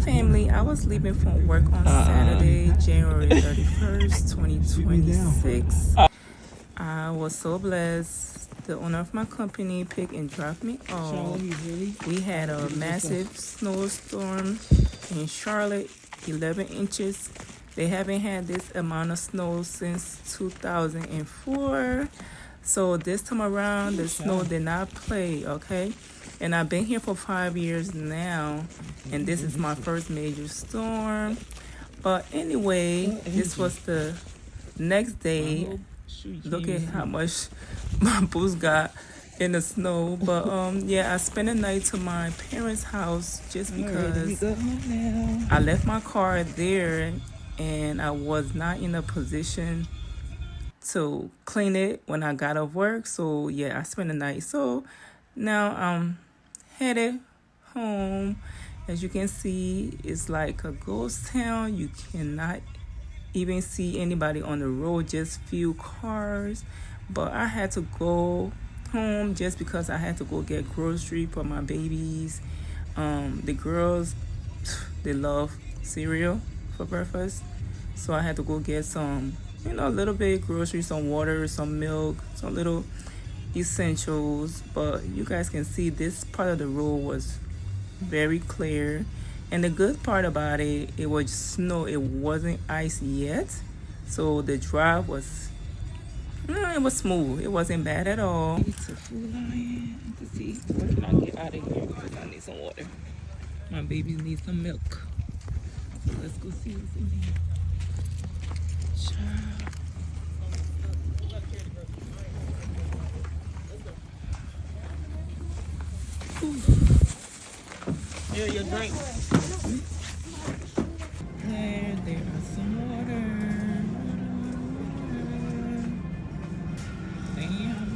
family. I was leaving from work on Saturday, January 31st, 2026. I was so blessed. The owner of my company picked and dropped me off. We had a massive snowstorm in Charlotte, 11 inches. They haven't had this amount of snow since 2004. So this time around, the snow did not play, okay? And I've been here for 5 years now, and this is my first major storm. But anyway, this was the next day. Look at how much my boots got in the snow. But yeah, I spent the night to my parents' house just because I left my car there and I was not in a position to clean it when I got off work. So yeah, I spent the night. So now I'm headed home. As you can see, it's like a ghost town. You cannot even see anybody on the road, just few cars. But I had to go home just because I had to go get grocery for my babies. The girls, they love cereal for breakfast, so I had to go get some, a little bit grocery, some water, some milk, some little essentials. But you guys can see this part of the road was very clear, and the good part about it, it was snow, it wasn't ice yet, so the drive was it was smooth. It wasn't bad at all. It's a Food Lion to see where can I get out of here because I need some water. My babies need some milk, so let's go see what's in here. Child. Here, your drink. There are some water. Damn.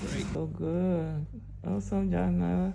Great. So good. Awesome, Jana.